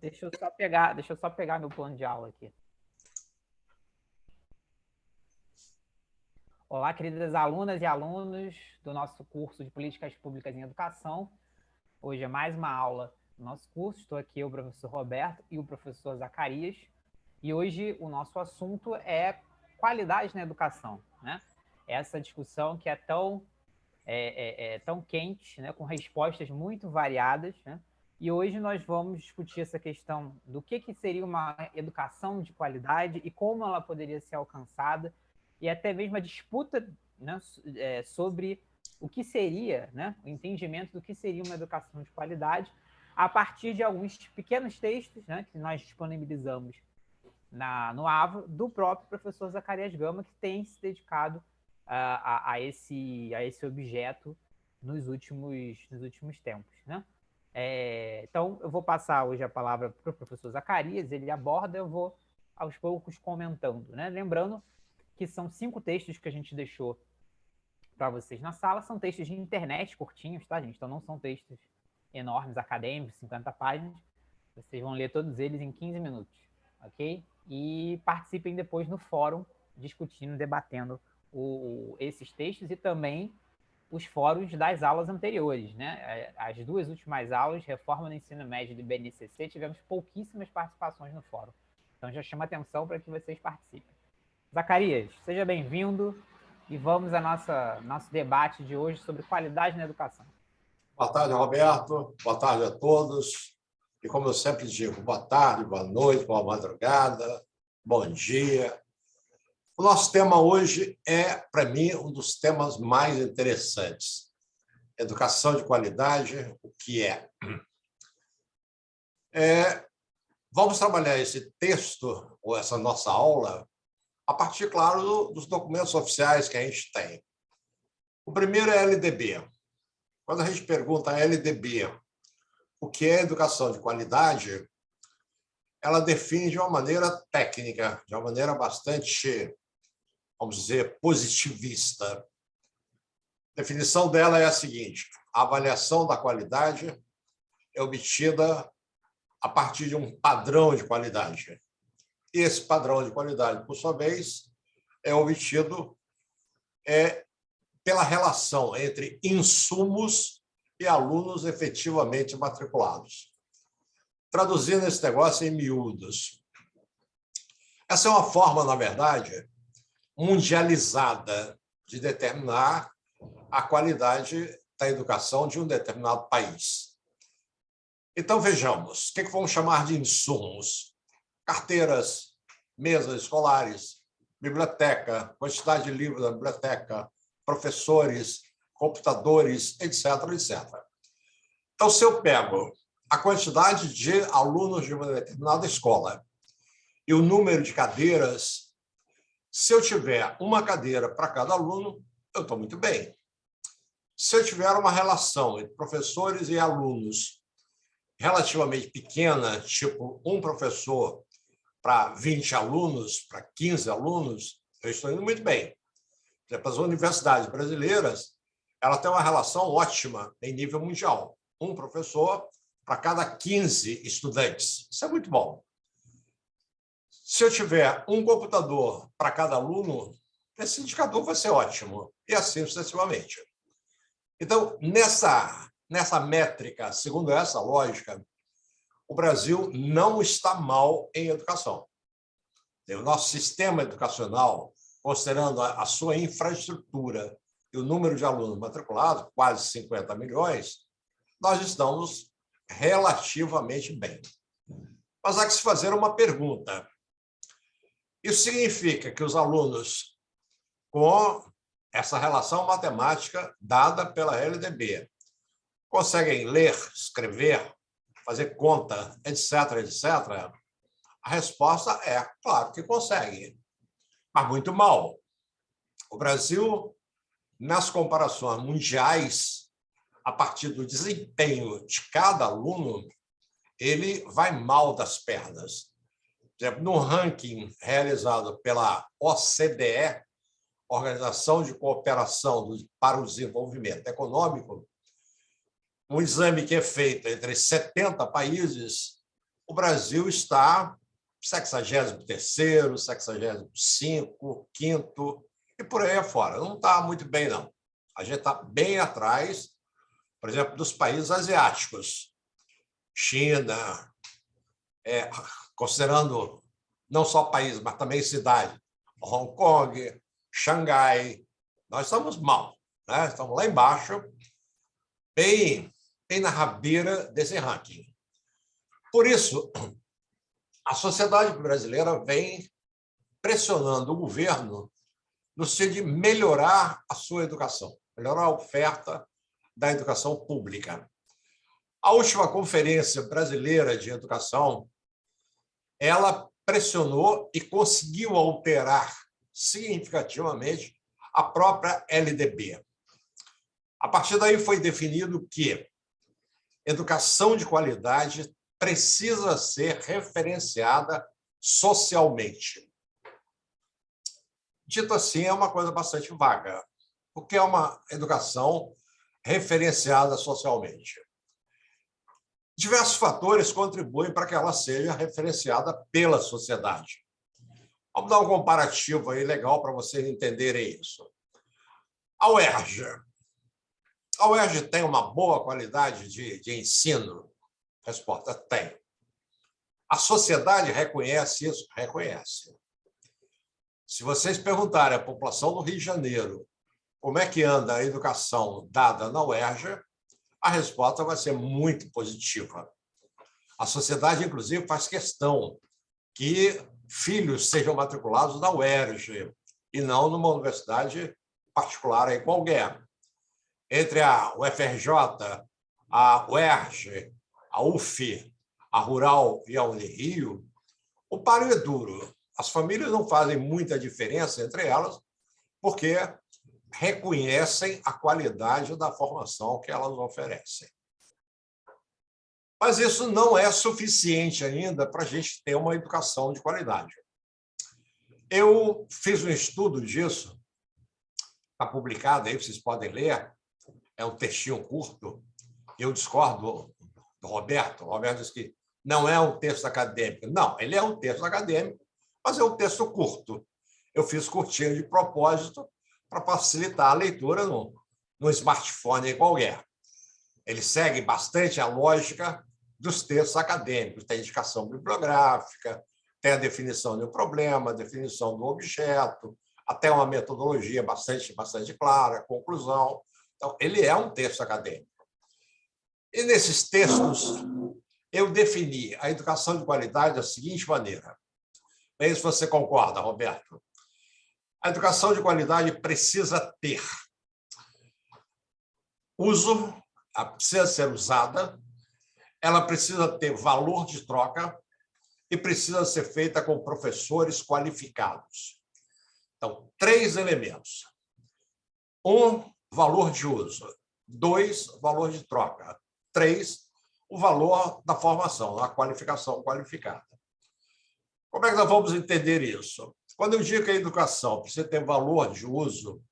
Deixa eu só pegar meu plano de aula aqui. Olá, queridas alunas e alunos do nosso curso de Políticas Públicas em Educação. Hoje é mais uma aula do nosso curso. Estou aqui o professor Roberto e o professor Zacarias. E hoje o nosso assunto é qualidade na educação, né? Essa discussão que é tão quente, né? Com respostas muito variadas, né? E hoje nós vamos discutir essa questão do que seria uma educação de qualidade e como ela poderia ser alcançada, e até mesmo a disputa, né, sobre o que seria, né, o entendimento do que seria uma educação de qualidade, a partir de alguns pequenos textos, né, que nós disponibilizamos no AVA, do próprio professor Zacarias Gama, que tem se dedicado a esse objeto nos últimos tempos, né? Então, eu vou passar hoje a palavra para o professor Zacarias, ele aborda, eu vou aos poucos comentando, né? Lembrando que são 5 textos que a gente deixou para vocês na sala, são textos de internet curtinhos, tá, gente? Então, não são textos enormes, acadêmicos, 50 páginas. Vocês vão ler todos eles em 15 minutos, ok? E participem depois no fórum, discutindo, debatendo esses textos e também os fóruns das aulas anteriores, né? As 2 últimas aulas, Reforma no Ensino Médio do BNCC, tivemos pouquíssimas participações no fórum. Então já chama atenção para que vocês participem. Zacarias, seja bem-vindo e vamos ao nosso debate de hoje sobre qualidade na educação. Boa tarde, Roberto. Boa tarde a todos. E como eu sempre digo, boa tarde, boa noite, boa madrugada, bom dia. O nosso tema hoje é, para mim, um dos temas mais interessantes. Educação de qualidade, o que é? Vamos trabalhar esse texto, ou essa nossa aula, a partir, claro, dos documentos oficiais que a gente tem. O primeiro é a LDB. Quando a gente pergunta a LDB o que é educação de qualidade, ela define de uma maneira técnica, de uma maneira bastante, vamos dizer, positivista. A definição dela é a seguinte: a avaliação da qualidade é obtida a partir de um padrão de qualidade. E esse padrão de qualidade, por sua vez, é obtido pela relação entre insumos e alunos efetivamente matriculados. Traduzindo esse negócio em miúdos. Essa é uma forma, na verdade, mundializada de determinar a qualidade da educação de um determinado país. Então, vejamos, o que vamos chamar de insumos? Carteiras, mesas escolares, biblioteca, quantidade de livros da biblioteca, professores, computadores, etc., etc. Então, se eu pego a quantidade de alunos de uma determinada escola e o número de cadeiras, se eu tiver uma cadeira para cada aluno, eu estou muito bem. Se eu tiver uma relação entre professores e alunos relativamente pequena, tipo um professor para 20 alunos, para 15 alunos, eu estou indo muito bem. As universidades brasileiras, ela tem uma relação ótima em nível mundial. Um professor para cada 15 estudantes. Isso é muito bom. Se eu tiver um computador para cada aluno, esse indicador vai ser ótimo, e assim sucessivamente. Então, nessa métrica, segundo essa lógica, o Brasil não está mal em educação. O nosso sistema educacional, considerando a sua infraestrutura e o número de alunos matriculados, quase 50 milhões, nós estamos relativamente bem. Mas há que se fazer uma pergunta. Isso significa que os alunos, com essa relação matemática dada pela LDB, conseguem ler, escrever, fazer conta, etc., etc.? A resposta é, claro que consegue, mas muito mal. O Brasil, nas comparações mundiais, a partir do desempenho de cada aluno, ele vai mal das pernas. Por exemplo, no ranking realizado pela OCDE, Organização de Cooperação para o Desenvolvimento Econômico, um exame que é feito entre 70 países, o Brasil está 63º, 65º, 5º e por aí afora. Não está muito bem, não. A gente está bem atrás, por exemplo, dos países asiáticos. China, considerando não só país, mas também cidade. Hong Kong, Xangai. Nós estamos mal, né? Estamos lá embaixo, bem na rabeira desse ranking. Por isso, a sociedade brasileira vem pressionando o governo no sentido de melhorar a sua educação, melhorar a oferta da educação pública. A última Conferência Brasileira de Educação, ela pressionou e conseguiu alterar significativamente a própria LDB. A partir daí foi definido que educação de qualidade precisa ser referenciada socialmente. Dito assim, é uma coisa bastante vaga. O que é uma educação referenciada socialmente? Diversos fatores contribuem para que ela seja referenciada pela sociedade. Vamos dar um comparativo aí legal para vocês entenderem isso. A UERJ. A UERJ tem uma boa qualidade de ensino? Resposta: tem. A sociedade reconhece isso? Reconhece. Se vocês perguntarem à população do Rio de Janeiro como é que anda a educação dada na UERJ, a resposta vai ser muito positiva. A sociedade, inclusive, faz questão que filhos sejam matriculados na UERJ e não numa universidade particular aí qualquer. Entre a UFRJ, a UERJ, a UF, a Rural e a Unirio, o páreo é duro. As famílias não fazem muita diferença entre elas, porque reconhecem a qualidade da formação que elas oferecem. Mas isso não é suficiente ainda para a gente ter uma educação de qualidade. Eu fiz um estudo disso, está publicado aí, vocês podem ler, é um textinho curto. Eu discordo do Roberto. O Roberto diz que não é um texto acadêmico. Não, ele é um texto acadêmico, mas é um texto curto. Eu fiz curtinho de propósito para facilitar a leitura no smartphone qualquer. Ele segue bastante a lógica dos textos acadêmicos. Tem indicação bibliográfica, tem a definição de um problema, a definição do objeto, até uma metodologia bastante clara, conclusão. Então, ele é um texto acadêmico. E nesses textos, eu defini a educação de qualidade da seguinte maneira. Vê se você concorda, Roberto. A educação de qualidade precisa ter uso, ela precisa ser usada, ela precisa ter valor de troca e precisa ser feita com professores qualificados. Então, 3 elementos. 1, valor de uso. 2, valor de troca. 3, o valor da formação, a qualificação qualificada. Como é que nós vamos entender isso? Quando eu digo que a educação precisa ter valor de uso,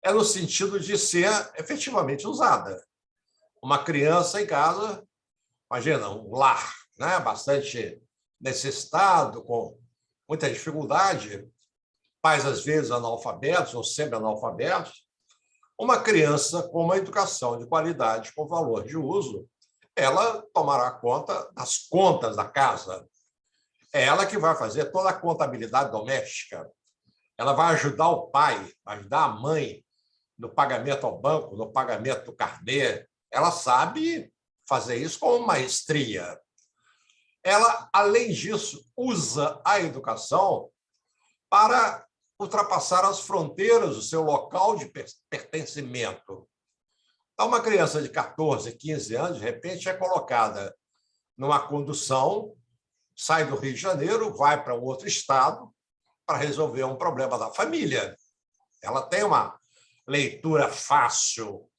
é no sentido de ser efetivamente usada. Uma criança em casa, imagina, um lar, né, bastante necessitado, com muita dificuldade, pais, às vezes, analfabetos ou semi-analfabetos. Uma criança com uma educação de qualidade, com valor de uso, ela tomará conta das contas da casa. É ela que vai fazer toda a contabilidade doméstica. Ela vai ajudar o pai, vai ajudar a mãe no pagamento ao banco, no pagamento do carnê. Ela sabe fazer isso com maestria. Ela, além disso, usa a educação para ultrapassar as fronteiras do seu local de pertencimento. Então, uma criança de 14, 15 anos, de repente, é colocada numa condução, sai do Rio de Janeiro, vai para um outro estado para resolver um problema da família. Ela tem uma leitura fácil,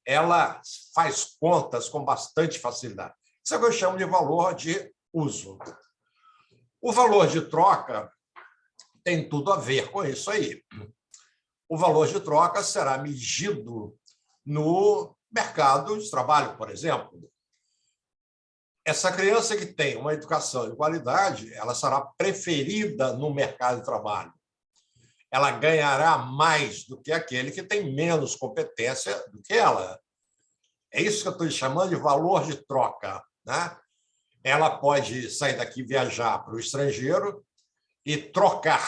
ela faz contas com bastante facilidade. Isso é o que eu chamo de valor de uso. O valor de troca tem tudo a ver com isso aí. O valor de troca será medido no mercado de trabalho, por exemplo. essa criança que tem uma educação de qualidade, ela será preferida no mercado de trabalho. Ela ganhará mais do que aquele que tem menos competência do que ela. É isso que eu estou chamando de valor de troca, né? Ela pode sair daqui, viajar para o estrangeiro e trocar.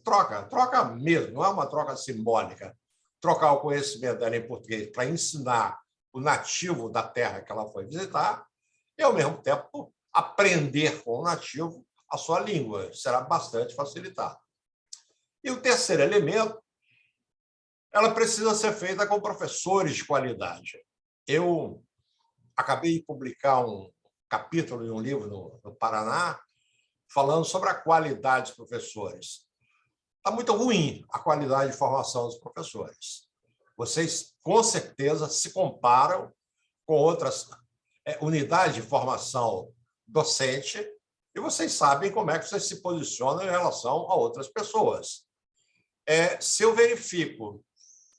Troca mesmo, não é uma troca simbólica. Trocar o conhecimento dela em português para ensinar o nativo da terra que ela foi visitar e, ao mesmo tempo, aprender com o nativo a sua língua. Será bastante facilitado. E o terceiro elemento, ela precisa ser feita com professores de qualidade. Eu acabei de publicar um capítulo de um livro no Paraná falando sobre a qualidade dos professores. Está muito ruim a qualidade de formação dos professores. Vocês, com certeza, se comparam com outras unidades de formação docente e vocês sabem como é que vocês se posicionam em relação a outras pessoas. Se eu verifico,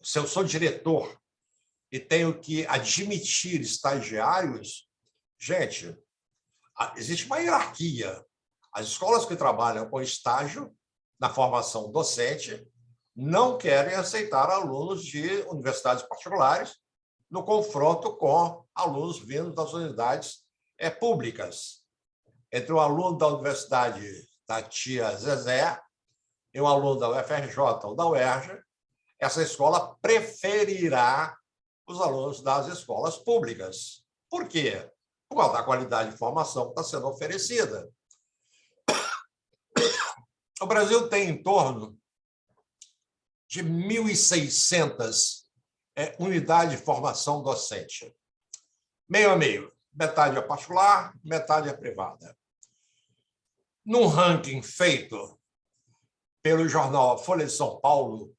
se eu sou diretor e tenho que admitir estagiários, gente, existe uma hierarquia. As escolas que trabalham com estágio na formação docente não querem aceitar alunos de universidades particulares no confronto com alunos vindos das unidades públicas. Entre um aluno da universidade da tia Zezé e um aluno da UFRJ ou da UERJ, essa escola preferirá os alunos das escolas públicas. Por quê? Por causa da qualidade de formação que está sendo oferecida. O Brasil tem em torno de 1.600 unidades de formação docente. Meio a meio. Metade é particular, metade é privada. Num ranking feito pelo jornal Folha de São Paulo,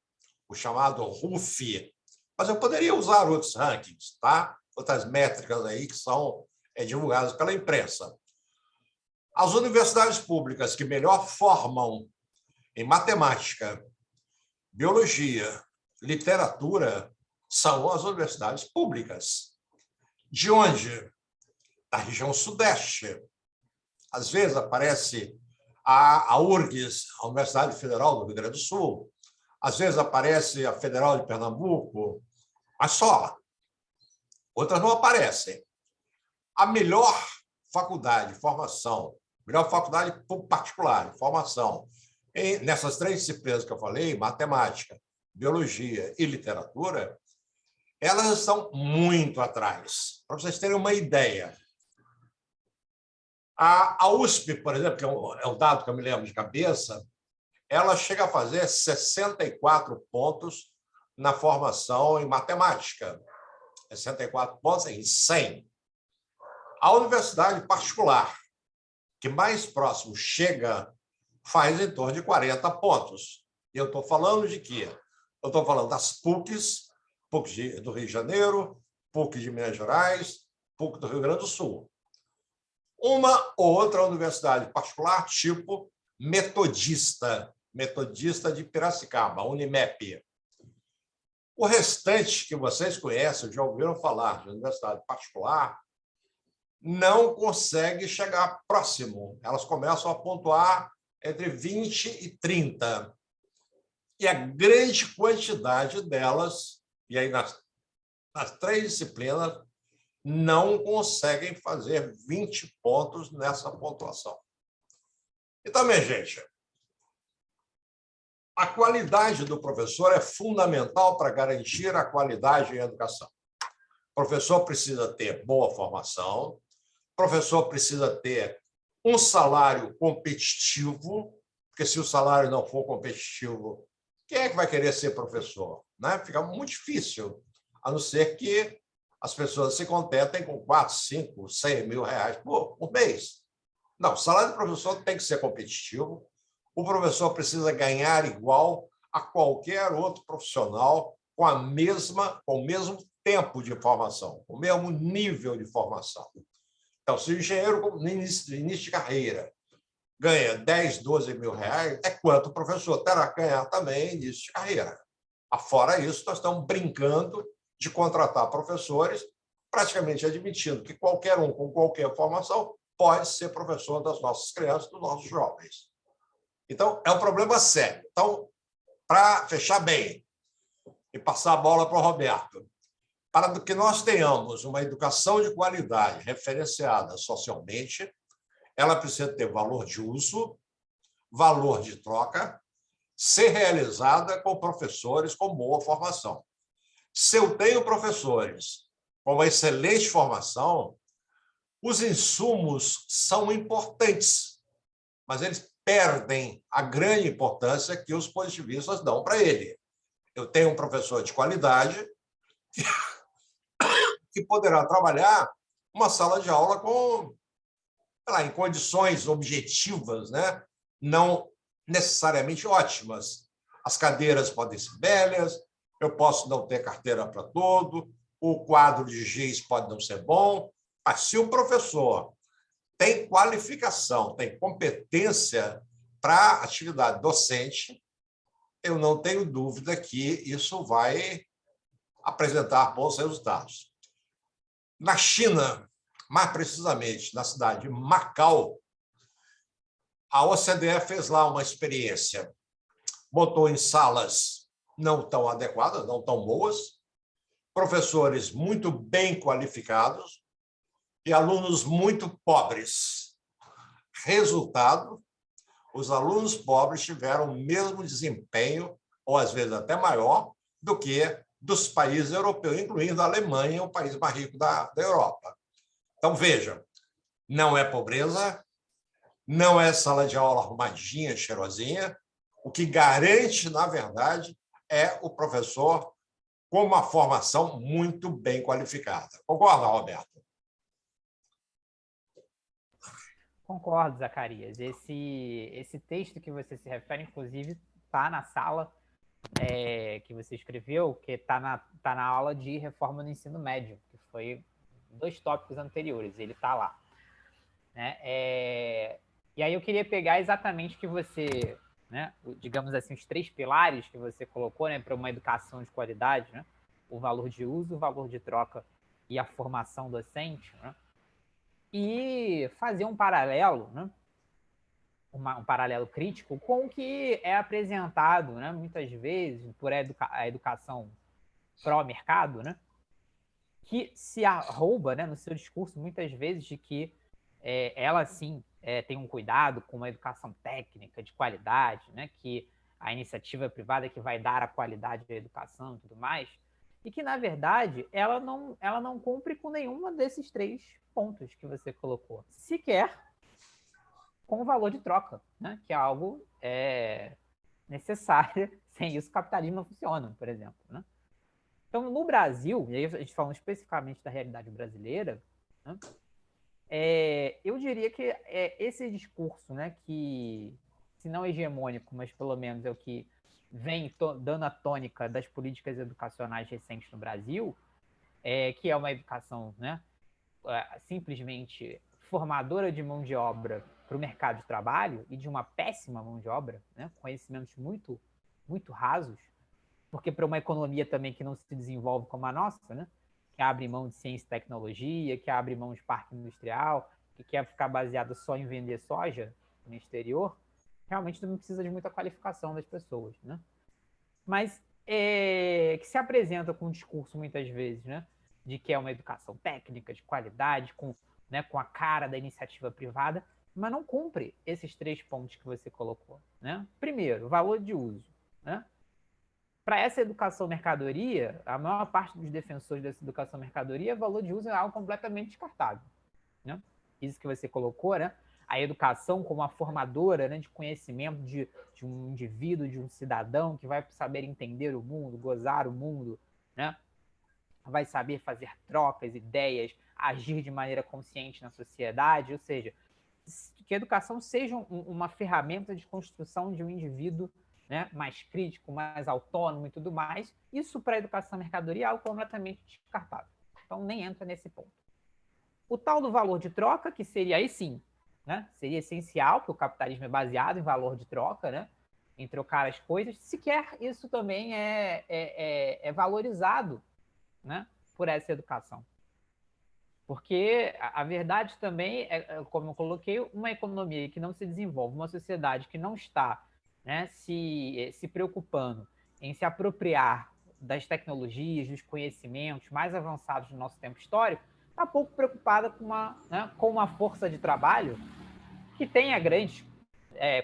o chamado RUF, mas eu poderia usar outros rankings, tá? Outras métricas aí que são divulgadas pela imprensa. As universidades públicas que melhor formam em matemática, biologia, literatura, são as universidades públicas. De onde? Da região sudeste. Às vezes aparece a URGS, a Universidade Federal do Rio Grande do Sul, às vezes aparece a Federal de Pernambuco, mas só. Outras não aparecem. A melhor faculdade de formação, melhor faculdade particular de formação, nessas três disciplinas que eu falei, matemática, biologia e literatura, elas estão muito atrás. Para vocês terem uma ideia, a USP, por exemplo, que é um dado que eu me lembro de cabeça, ela chega a fazer 64 pontos na formação em matemática. 64 pontos em 100. A universidade particular, que mais próximo chega, faz em torno de 40 pontos. E eu estou falando de quê? Eu estou falando das PUCs, PUC do Rio de Janeiro, PUC de Minas Gerais, PUC do Rio Grande do Sul. Uma ou outra universidade particular, tipo Metodista de Piracicaba, Unimep. O restante que vocês conhecem, já ouviram falar de universidade particular, não consegue chegar próximo. Elas começam a pontuar entre 20 e 30. E a grande quantidade delas, e aí nas três disciplinas, não conseguem fazer 20 pontos nessa pontuação. Então, minha gente, a qualidade do professor é fundamental para garantir a qualidade em educação. O professor precisa ter boa formação, o professor precisa ter um salário competitivo, porque se o salário não for competitivo, quem é que vai querer ser professor? Né? Fica muito difícil, a não ser que as pessoas se contentem com 4, 5, 100 mil reais por mês. Não, o salário do professor tem que ser competitivo. O professor precisa ganhar igual a qualquer outro profissional com o mesmo tempo de formação, com o mesmo nível de formação. Então, se o engenheiro, no início de carreira, ganha 10, 12 mil reais, é quanto o professor terá que ganhar também no início de carreira. Fora isso, nós estamos brincando de contratar professores praticamente admitindo que qualquer um com qualquer formação pode ser professor das nossas crianças, dos nossos jovens. Então, é um problema sério. Então, para fechar bem e passar a bola para o Roberto, para que nós tenhamos uma educação de qualidade referenciada socialmente, ela precisa ter valor de uso, valor de troca, ser realizada com professores com boa formação. Se eu tenho professores com uma excelente formação, os insumos são importantes, mas eles perdem a grande importância que os positivistas dão para ele. Eu tenho um professor de qualidade que poderá trabalhar uma sala de aula com, em condições objetivas, né? Não necessariamente ótimas. As cadeiras podem ser velhas, eu posso não ter carteira para todo, o quadro de giz pode não ser bom, mas se o professor tem qualificação, tem competência para a atividade docente, eu não tenho dúvida que isso vai apresentar bons resultados. Na China, mais precisamente na cidade de Macau, a OCDE fez lá uma experiência, botou em salas não tão adequadas, não tão boas, professores muito bem qualificados e alunos muito pobres. Resultado, os alunos pobres tiveram o mesmo desempenho, ou às vezes até maior, do que dos países europeus, incluindo a Alemanha, o país mais rico da Europa. Então, veja, não é pobreza, não é sala de aula arrumadinha, cheirosinha. O que garante, na verdade, é o professor com uma formação muito bem qualificada. Concorda, Roberto? Concordo, Zacarias. Esse texto que você se refere, inclusive, está na sala que você escreveu, que está na aula de reforma do ensino médio, que foi 2 tópicos anteriores, ele está lá. Né? E aí eu queria pegar exatamente que você, né, digamos assim, os 3 pilares que você colocou, né, para uma educação de qualidade, né? O valor de uso, o valor de troca e a formação docente, né? E fazer um paralelo, né? Um paralelo crítico com o que é apresentado, né, muitas vezes por a educação pró-mercado, né, que se arroba, né, no seu discurso muitas vezes de que ela sim tem um cuidado com uma educação técnica de qualidade, né, que a iniciativa privada que vai dar a qualidade da educação e tudo mais, e que na verdade ela não cumpre com nenhuma desses 3 pontos que você colocou, sequer com o valor de troca, né, que é algo necessário. Sem isso o capitalismo não funciona, por exemplo, né? Então, no Brasil, e aí a gente falando especificamente da realidade brasileira, né, eu diria que esse discurso, né, que, se não hegemônico, mas pelo menos é o que vem dando a tônica das políticas educacionais recentes no Brasil, que é uma educação, né, simplesmente formadora de mão de obra para o mercado de trabalho e de uma péssima mão de obra, né, conhecimentos muito, muito rasos, porque para uma economia também que não se desenvolve como a nossa, né, que abre mão de ciência e tecnologia, que abre mão de parque industrial, que quer ficar baseada só em vender soja no exterior, realmente não precisa de muita qualificação das pessoas, né? Mas que se apresenta com um discurso muitas vezes, né, de que é uma educação técnica, de qualidade, né, com a cara da iniciativa privada, mas não cumpre esses 3 pontos que você colocou, né? Primeiro, valor de uso, né? Para essa educação mercadoria, a maior parte dos defensores dessa educação mercadoria, valor de uso é algo completamente descartável, né? Isso que você colocou, né? A educação como a formadora, né, de conhecimento de um indivíduo, de um cidadão que vai saber entender o mundo, gozar o mundo, né? Vai saber fazer trocas, ideias, agir de maneira consciente na sociedade, ou seja, que a educação seja uma ferramenta de construção de um indivíduo, né, mais crítico, mais autônomo e tudo mais. Isso para a educação mercadoria é algo completamente descartável. Então nem entra nesse ponto. O tal do valor de troca, que seria aí sim, né, seria essencial, porque o capitalismo é baseado em valor de troca, né, em trocar as coisas, sequer isso também é valorizado, né, por essa educação. Porque a verdade também como eu coloquei, uma economia que não se desenvolve, uma sociedade que não está, né, se preocupando em se apropriar das tecnologias, dos conhecimentos mais avançados do nosso tempo histórico, está pouco preocupada com uma força de trabalho que tenha grandes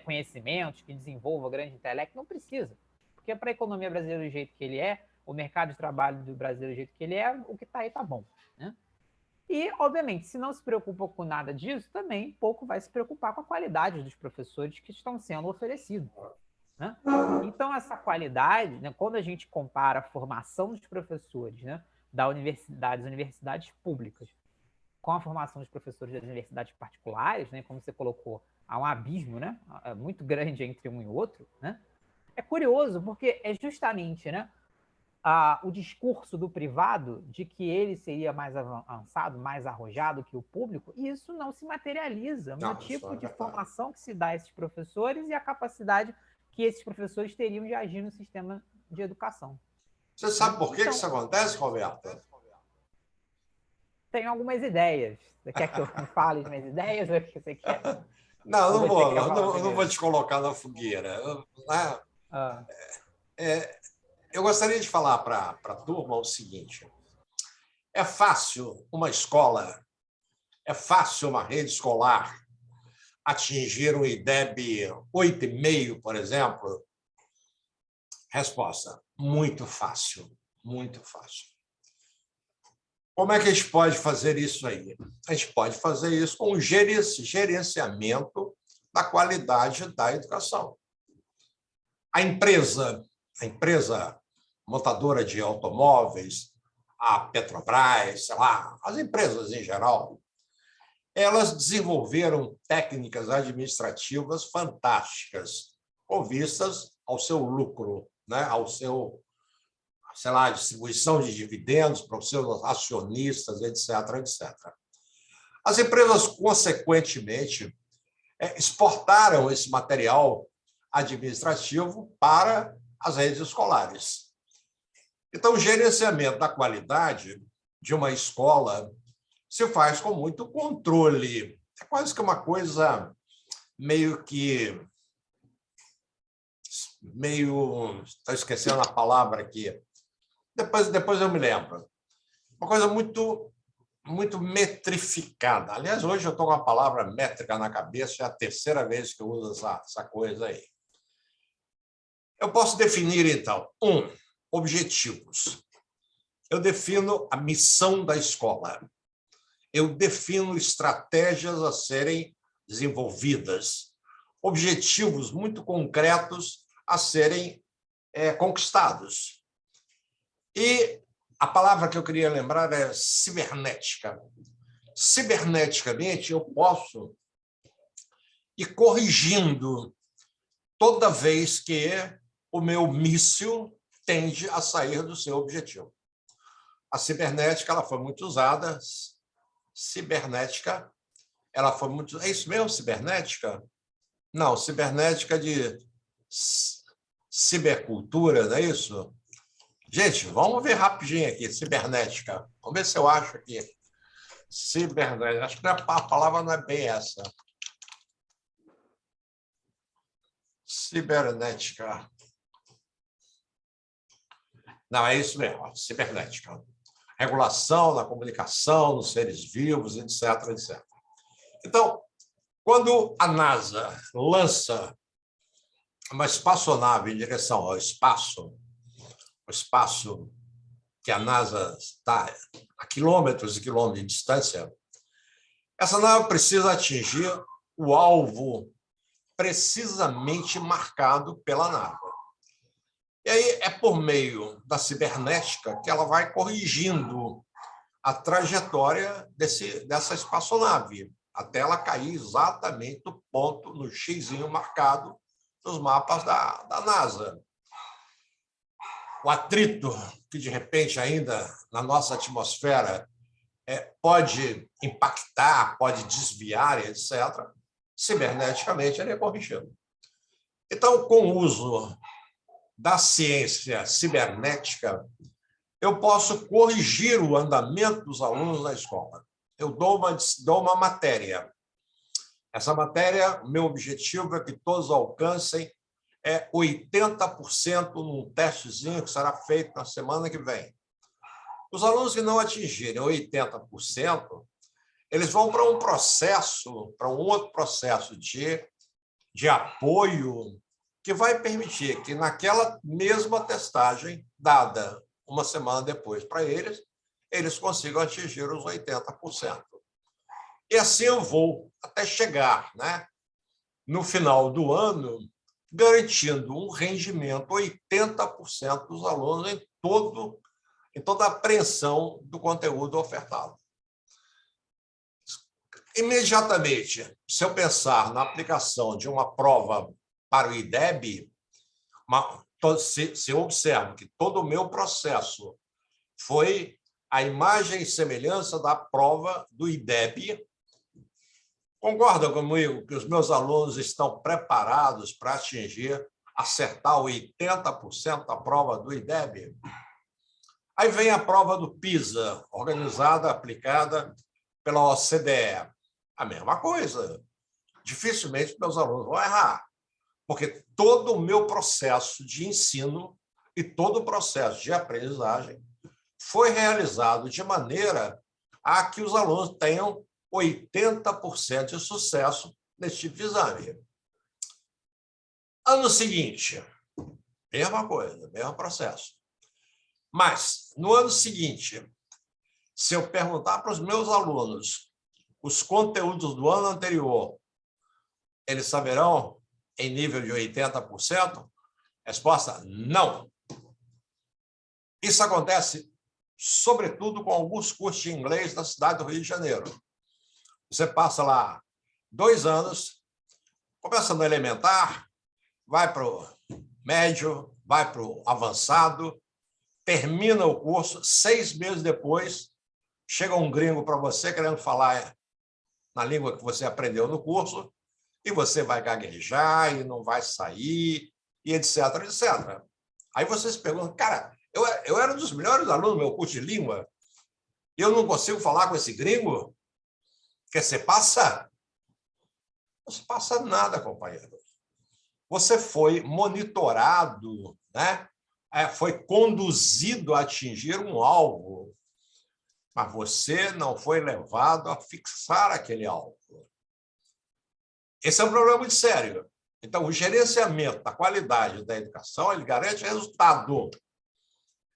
conhecimentos, que desenvolva grande intelecto, não precisa. Porque para a economia brasileira do jeito que ele é, o mercado de trabalho do brasileiro do jeito que ele é, o que está aí está bom. Né? E, obviamente, se não se preocupa com nada disso, também pouco vai se preocupar com a qualidade dos professores que estão sendo oferecidos. Né? Então, essa qualidade, né, quando a gente compara a formação dos professores, né, das universidades públicas com a formação dos professores das universidades particulares, né, como você colocou, há um abismo, né, muito grande entre um e outro, né? É curioso porque é justamente, né, o discurso do privado de que ele seria mais avançado, mais arrojado que o público, e isso não se materializa no tipo de formação que se dá a esses professores e a capacidade que esses professores teriam de agir no sistema de educação. Você sabe por que isso acontece, Roberto? Tenho algumas ideias. Você quer que eu fale as minhas ideias ou o que você quer? Não, não vou te colocar na fogueira. Eu gostaria de falar para a turma o seguinte: é fácil uma escola, é fácil uma rede escolar atingir um IDEB 8,5, por exemplo? Resposta: muito fácil, muito fácil. Como é que a gente pode fazer isso aí? A gente pode fazer isso com o gerenciamento da qualidade da educação. A empresa montadora de automóveis, a Petrobras, sei lá, as empresas em geral, elas desenvolveram técnicas administrativas fantásticas, com vistas ao seu lucro, né? Ao seu, sei lá, distribuição de dividendos para os seus acionistas, etc., etc. As empresas, consequentemente, exportaram esse material administrativo para as redes escolares. Então, o gerenciamento da qualidade de uma escola se faz com muito controle. É quase que uma coisa meio... Estou esquecendo a palavra aqui. Depois eu me lembro. Uma coisa muito metrificada. Aliás, hoje eu estou com a palavra métrica na cabeça, é a terceira vez que eu uso essa coisa aí. Eu posso definir, então, objetivos. Eu defino a missão da escola. Eu defino estratégias a serem desenvolvidas. Objetivos muito concretos a serem conquistados. E a palavra que eu queria lembrar é cibernética. Ciberneticamente, eu posso ir corrigindo toda vez que o meu míssil tende a sair do seu objetivo. A cibernética ela foi muito usada. Cibernética, ela foi muito... É isso mesmo, cibernética? Não, cibernética de cibercultura, não é isso? Gente, vamos ver rapidinho aqui, cibernética. Vamos ver se eu acho aqui. Cibernética, acho que a palavra não é bem essa. Cibernética. Não, é isso mesmo, cibernética. Regulação na comunicação, nos seres vivos, etc., etc. Então, quando a NASA lança uma espaçonave em direção ao espaço, o espaço que a NASA está a quilômetros e quilômetros de distância, essa nave precisa atingir o alvo precisamente marcado pela nave. E aí é por meio da cibernética que ela vai corrigindo a trajetória dessa espaçonave, até ela cair exatamente no ponto, no xizinho marcado nos mapas da NASA. O atrito que, de repente, ainda na nossa atmosfera pode impactar, pode desviar, etc., ciberneticamente ele é corrigido. Então, com o uso da ciência cibernética, eu posso corrigir o andamento dos alunos na escola. eu dou uma matéria. Essa matéria, meu objetivo é que todos alcancem 80% num testezinho que será feito na semana que vem. Os alunos que não atingirem 80%, eles vão para um processo, para um outro processo de apoio que vai permitir que naquela mesma testagem, dada uma semana depois para eles consigam atingir os 80%. E assim eu vou até chegar, né, no final do ano, garantindo um rendimento 80% dos alunos em toda a apreensão do conteúdo ofertado. Imediatamente, se eu pensar na aplicação de uma prova para o IDEB, se eu observo que todo o meu processo foi a imagem e semelhança da prova do IDEB, concorda comigo que os meus alunos estão preparados para acertar 80% da prova do IDEB? Aí vem a prova do PISA, organizada, aplicada pela OCDE. A mesma coisa. Dificilmente meus alunos vão errar, porque todo o meu processo de ensino e todo o processo de aprendizagem foi realizado de maneira a que os alunos tenham 80% de sucesso nesse tipo de exame. Ano seguinte, mesma coisa, mesmo processo. Mas, no ano seguinte, se eu perguntar para os meus alunos os conteúdos do ano anterior, eles saberão em nível de 80%? Resposta, não. Isso acontece, sobretudo, com alguns cursos de inglês da cidade do Rio de Janeiro. Você passa lá 2 anos, começa no elementar, vai para o médio, vai para o avançado, termina o curso, 6 meses depois, chega um gringo para você querendo falar na língua que você aprendeu no curso, e você vai gaguejar e não vai sair, e etc, etc. Aí você se pergunta, cara, eu era um dos melhores alunos do meu curso de língua, e eu não consigo falar com esse gringo? Quer você passa? Não se passa nada, companheiro. Você foi monitorado, né? Foi conduzido a atingir um alvo, mas você não foi levado a fixar aquele alvo. Esse é um problema muito sério. Então, o gerenciamento da qualidade da educação, ele garante resultado.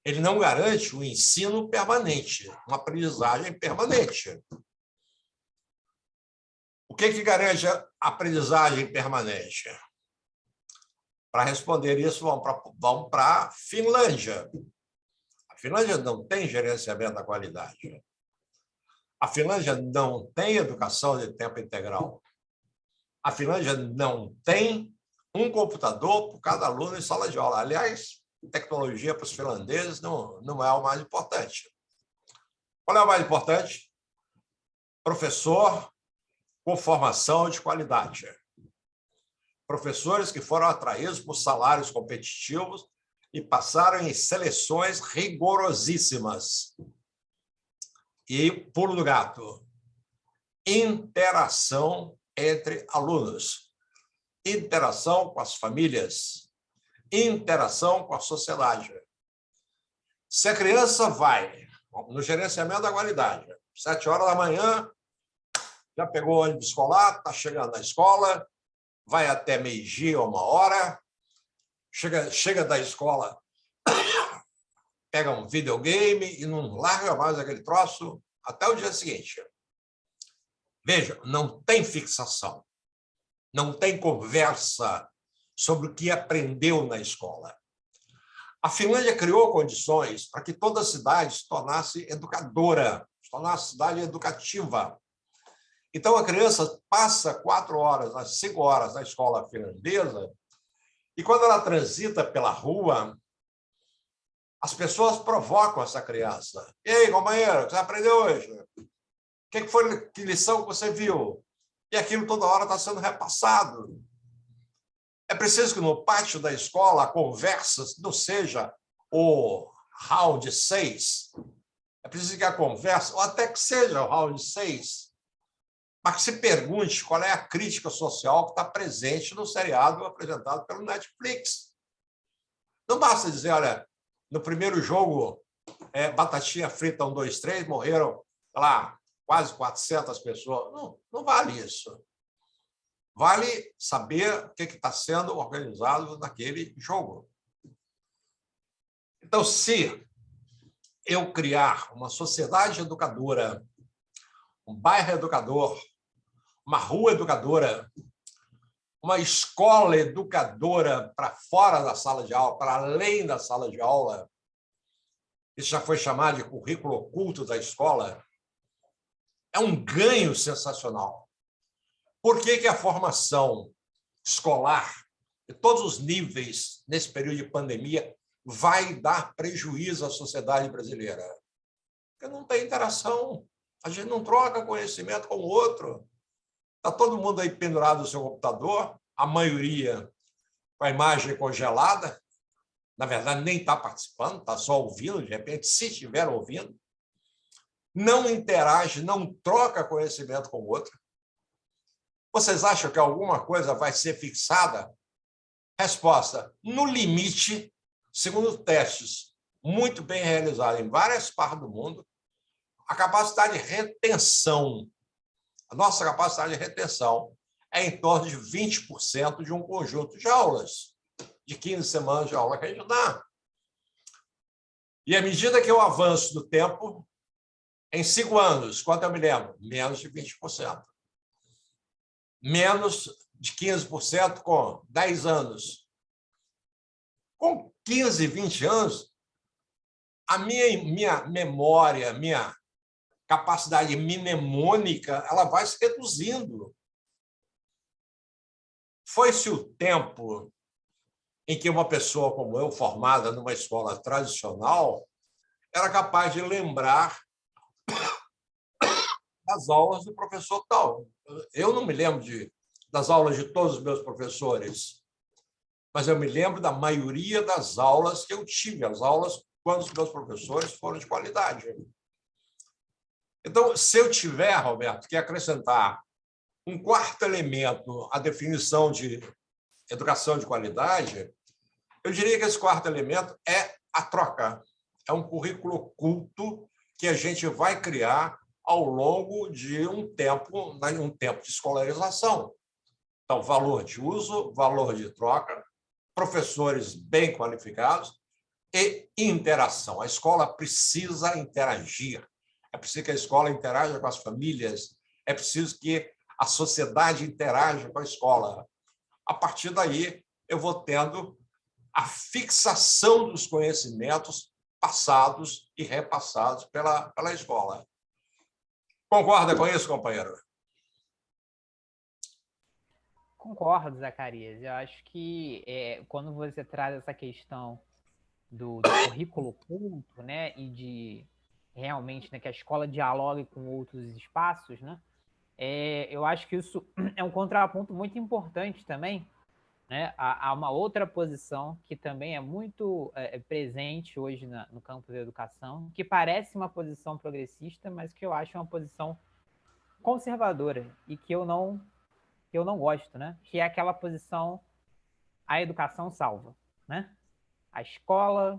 Ele não garante o ensino permanente, uma aprendizagem permanente. O que garante a aprendizagem permanente? Para responder isso, vamos para a Finlândia. A Finlândia não tem gerenciamento da qualidade. A Finlândia não tem educação de tempo integral. A Finlândia não tem um computador por cada aluno em sala de aula. Aliás, tecnologia para os finlandeses não é o mais importante. Qual é o mais importante? Professor com formação de qualidade. Professores que foram atraídos por salários competitivos e passaram em seleções rigorosíssimas. E, pulo do gato, interação entre alunos, interação com as famílias, interação com a sociedade. Se a criança vai no gerenciamento da qualidade, 7 horas da manhã, já pegou o ônibus escolar, está chegando na escola, vai até meio-dia, 1h, chega da escola, pega um videogame e não larga mais aquele troço até o dia seguinte. Veja, não tem fixação, não tem conversa sobre o que aprendeu na escola. A Finlândia criou condições para que toda a cidade se tornasse educadora, se tornasse cidade educativa. Então, a criança passa 4 horas, 5 horas na escola finlandesa, e quando ela transita pela rua, as pessoas provocam essa criança. E aí, companheiro, o que você aprendeu hoje? Que lição que você viu? E aquilo toda hora está sendo repassado. É preciso que no pátio da escola a conversa não seja o round 6. É preciso que a conversa, ou até que seja o round 6, mas que se pergunte qual é a crítica social que está presente no seriado apresentado pelo Netflix. Não basta dizer, olha, no primeiro jogo, batatinha frita 1, 2, 3, morreram, lá, quase 400 pessoas. Não, não vale isso. Vale saber o que está sendo organizado naquele jogo. Então, se eu criar uma sociedade educadora, um bairro educador, uma rua educadora, uma escola educadora para fora da sala de aula, para além da sala de aula, isso já foi chamado de currículo oculto da escola, é um ganho sensacional. Por que a formação escolar, de todos os níveis, nesse período de pandemia, vai dar prejuízo à sociedade brasileira? Porque não tem interação, a gente não troca conhecimento com o outro. Está todo mundo aí pendurado no seu computador, a maioria com a imagem congelada, na verdade nem está participando, está só ouvindo, de repente, se estiver ouvindo, não interage, não troca conhecimento com o outro. Vocês acham que alguma coisa vai ser fixada? Resposta: no limite, segundo testes muito bem realizados em várias partes do mundo, a capacidade de retenção, a nossa capacidade de retenção é em torno de 20% de um conjunto de aulas, de 15 semanas de aula que a gente dá. E à medida que eu avanço no tempo, em 5 anos, quanto eu me lembro? Menos de 20%. Menos de 15% com 10 anos. Com 15, 20 anos, a minha memória, minha capacidade mnemônica, ela vai se reduzindo. Foi-se o tempo em que uma pessoa como eu, formada numa escola tradicional, era capaz de lembrar das aulas do professor tal. Eu não me lembro das aulas de todos os meus professores, mas eu me lembro da maioria das aulas que eu tive, as aulas quando os meus professores foram de qualidade. Então, se eu tiver, Roberto, que acrescentar um quarto elemento à definição de educação de qualidade, eu diria que esse quarto elemento é a troca. É um currículo oculto que a gente vai criar ao longo de um tempo de escolarização. Então, valor de uso, valor de troca, professores bem qualificados e interação. A escola precisa interagir. É preciso que a escola interaja com as famílias, é preciso que a sociedade interaja com a escola. A partir daí, eu vou tendo a fixação dos conhecimentos passados e repassados pela escola. Concorda com isso, companheiro? Concordo, Zacarias. Eu acho que quando você traz essa questão do currículo oculto, né, e de realmente, né, que a escola dialogue com outros espaços, né, eu acho que isso é um contraponto muito importante também, né, a uma outra posição que também é muito presente hoje no campo da educação, que parece uma posição progressista, mas que eu acho uma posição conservadora e que eu não gosto, né, que é aquela posição a educação salva, né? A escola,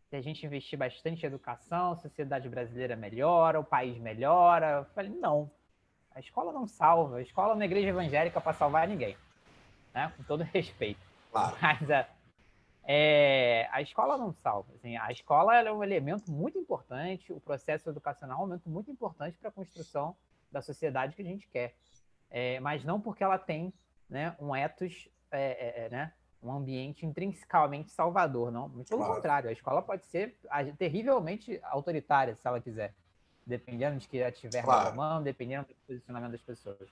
se a gente investir bastante em educação, a sociedade brasileira melhora, o país melhora. Eu falei, não, a escola não salva, a escola não é igreja evangélica para salvar ninguém, né? Com todo respeito. Claro. Mas a escola não salva. Assim, a escola é um elemento muito importante, o processo educacional é um elemento muito importante para a construção da sociedade que a gente quer. Mas não porque ela tem, né, um ethos, né, um ambiente intrinsecamente salvador, não. Muito pelo Claro. contrário, a escola pode ser terrivelmente autoritária, se ela quiser, dependendo de quem estiver no Claro. comando, dependendo do posicionamento das pessoas.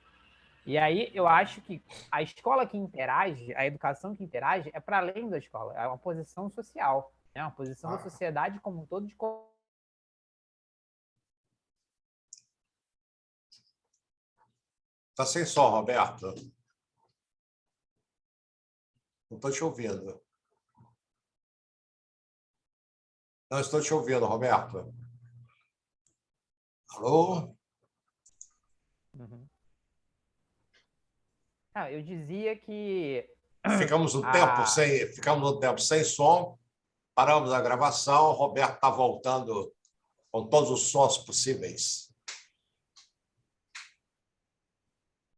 E aí eu acho que a escola que interage, a educação que interage, é para além da escola, é uma posição social, é uma posição da sociedade como um todo de. Está sem som, Roberto. Não estou te ouvindo. Não estou te ouvindo, Roberto. Alô? Uhum. Eu dizia que Ficamos um tempo sem som, paramos a gravação, o Roberto está voltando com todos os sons possíveis.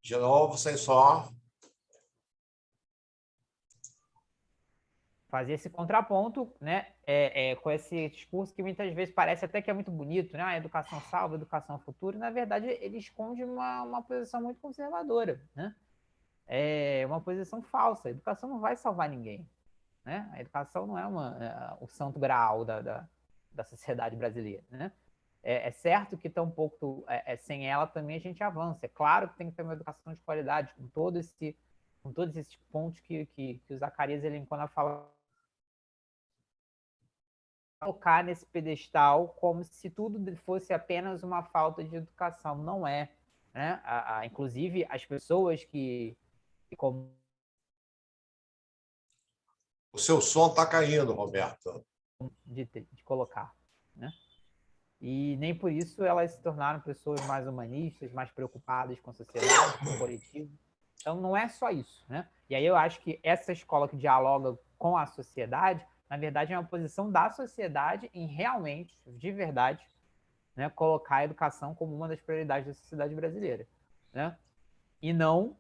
De novo, sem som. fazer esse contraponto, né, com esse discurso que muitas vezes parece até que é muito bonito, né, a educação salva, a educação futura, e na verdade ele esconde uma posição muito conservadora, né, é uma posição falsa. A educação não vai salvar ninguém, né, a educação não é o santo graal da sociedade brasileira, né. É certo que tampouco sem ela também a gente avança. É claro que tem que ter uma educação de qualidade, com todos esses pontos que o Zacarias elencou na fala, colocar nesse pedestal como se tudo fosse apenas uma falta de educação. Não é. Né? Inclusive, as pessoas como... O seu som está caindo, Roberto. de colocar. Né? E nem por isso elas se tornaram pessoas mais humanistas, mais preocupadas com a sociedade, com o coletivo. Então, não é só isso. Né? E aí eu acho que essa escola que dialoga com a sociedade, na verdade, é uma posição da sociedade em realmente, de verdade, né, colocar a educação como uma das prioridades da sociedade brasileira. Né? E não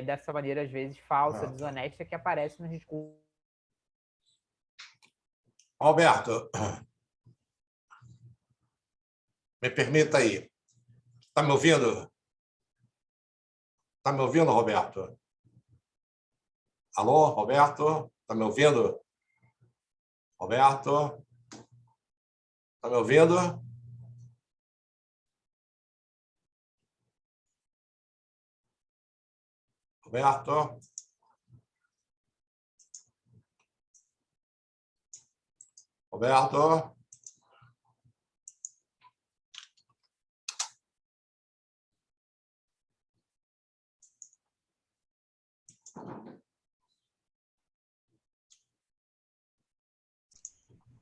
dessa maneira, às vezes, falsa, desonesta, que aparece no discurso. Roberto, me permita aí. Está me ouvindo? Está me ouvindo, Roberto? Alô, Roberto? Está me ouvindo? Roberto? Está me ouvindo? Roberto?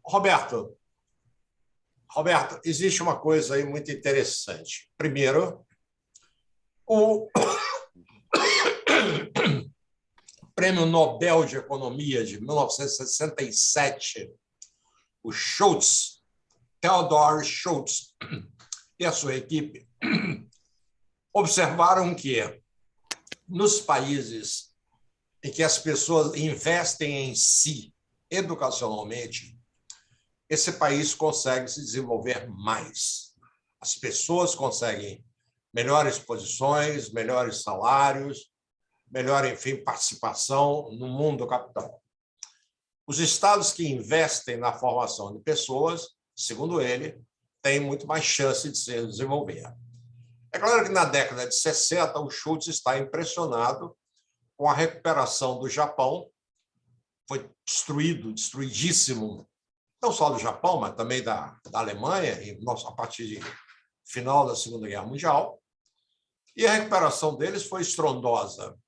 Roberto? Roberto, existe uma coisa aí muito interessante. Primeiro, o Prêmio Nobel de Economia de 1967, o Schultz, Theodor Schultz, e a sua equipe observaram que nos países em que as pessoas investem em si educacionalmente, esse país consegue se desenvolver mais. As pessoas conseguem melhores posições, melhores salários, melhor, enfim, participação no mundo do capital. Os estados que investem na formação de pessoas, segundo ele, têm muito mais chance de se desenvolver. É claro que na década de 60, o Schultz está impressionado com a recuperação do Japão. Foi destruidíssimo, não só do Japão, mas também da Alemanha, a partir do final da Segunda Guerra Mundial. E a recuperação deles foi estrondosa.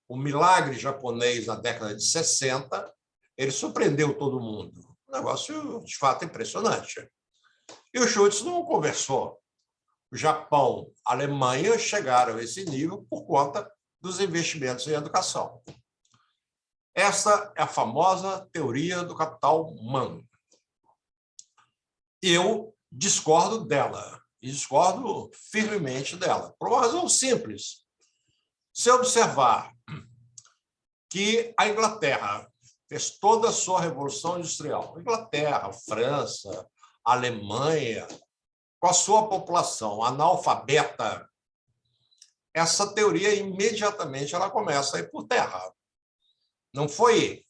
O milagre japonês na década de 60, ele surpreendeu todo mundo. Um negócio, de fato, impressionante. E o Schultz não conversou. O Japão, a Alemanha chegaram a esse nível por conta dos investimentos em educação. Essa é a famosa teoria do capital humano. Eu discordo dela, e discordo firmemente dela, por uma razão simples. Se observar que a Inglaterra fez toda a sua revolução industrial, Inglaterra, França, Alemanha, com a sua população analfabeta, essa teoria imediatamente ela começa a ir por terra. Não foi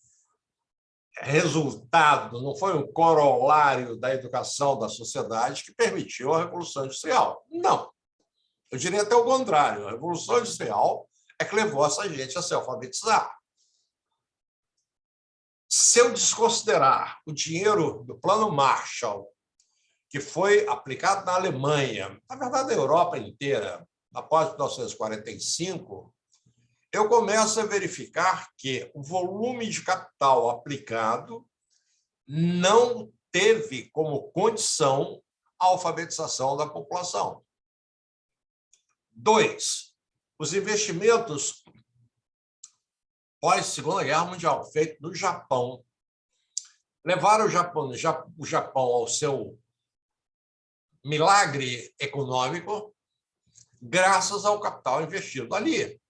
resultado, não foi um corolário da educação da sociedade que permitiu a Revolução Industrial. Não. Eu diria até o contrário. A Revolução Industrial é que levou essa gente a se alfabetizar. Se eu desconsiderar o dinheiro do Plano Marshall, que foi aplicado na Alemanha, na verdade, na Europa inteira, após 1945, eu começo a verificar que o volume de capital aplicado não teve como condição a alfabetização da população. 2, os investimentos pós-Segunda Guerra Mundial, feitos no Japão, levaram o Japão ao seu milagre econômico graças ao capital investido ali.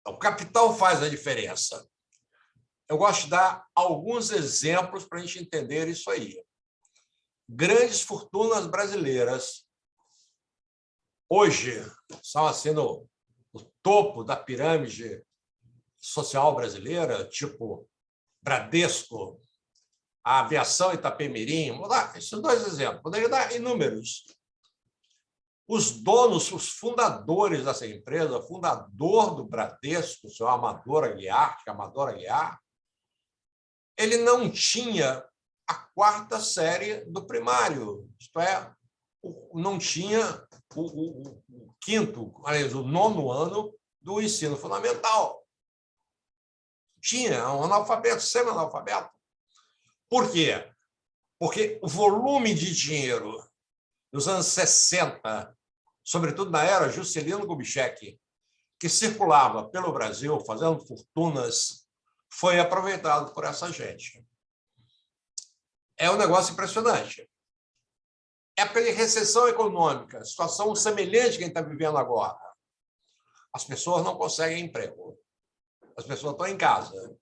O capital faz a diferença. Eu gosto de dar alguns exemplos para a gente entender isso aí. Grandes fortunas brasileiras, hoje, são assim no topo da pirâmide social brasileira, tipo Bradesco, a Aviação Itapemirim. Vou dar esses 2 exemplos, poderia dar inúmeros. Os donos, os fundadores dessa empresa, o fundador do Bradesco, o senhor Amador Aguiar, ele não tinha a 4ª série do primário, isto é, não tinha o 9º ano do ensino fundamental. Tinha um analfabeto, semi-analfabeto. Por quê? Porque o volume de dinheiro nos anos 60, sobretudo na era Juscelino Kubitschek, que circulava pelo Brasil fazendo fortunas, foi aproveitado por essa gente. É um negócio impressionante. É pela recessão econômica, situação semelhante que a gente está vivendo agora. As pessoas não conseguem emprego. As pessoas estão em casa.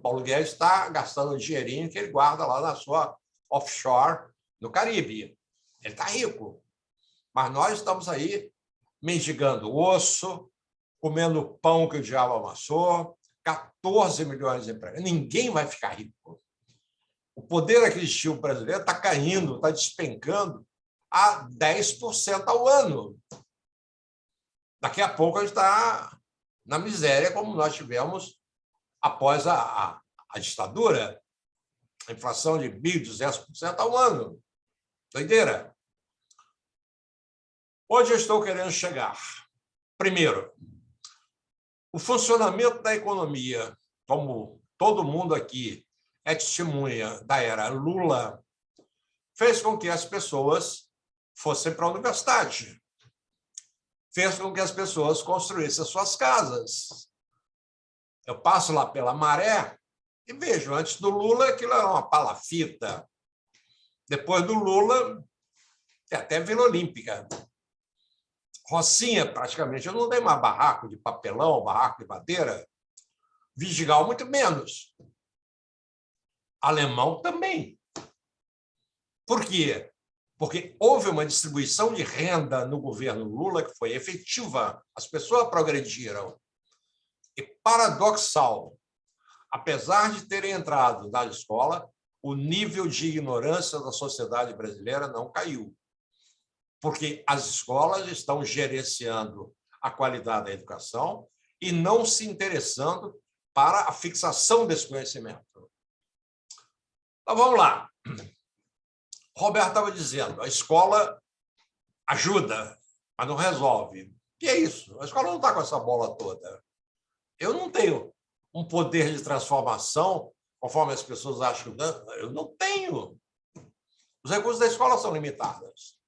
Paulo Guedes está gastando o dinheirinho que ele guarda lá na sua offshore no Caribe. Ele está rico. Mas nós estamos aí mendigando osso, comendo pão que o diabo amassou, 14 milhões de empregos. Ninguém vai ficar rico. O poder aquisitivo brasileiro está caindo, está despencando a 10% ao ano. Daqui a pouco a gente está na miséria, como nós tivemos após a ditadura, a inflação de 1.200% ao ano. Doideira. Onde eu estou querendo chegar? Primeiro, o funcionamento da economia, como todo mundo aqui é testemunha da era Lula, fez com que as pessoas fossem para a universidade, fez com que as pessoas construíssem as suas casas. Eu passo lá pela Maré e vejo, antes do Lula, aquilo era uma palafita. Depois do Lula, tem até Vila Olímpica. Rocinha, praticamente, eu não tenho mais barraco de papelão, barraco de madeira. Vidigal, muito menos. Alemão também. Por quê? Porque houve uma distribuição de renda no governo Lula que foi efetiva. As pessoas progrediram. E paradoxal, apesar de terem entrado na escola, o nível de ignorância da sociedade brasileira não caiu. Porque as escolas estão gerenciando a qualidade da educação e não se interessando para a fixação desse conhecimento. Então, vamos lá. Roberto estava dizendo, a escola ajuda, mas não resolve. O que é isso? A escola não está com essa bola toda. Eu não tenho um poder de transformação, conforme as pessoas acham. Eu não tenho. Os recursos da escola são limitados.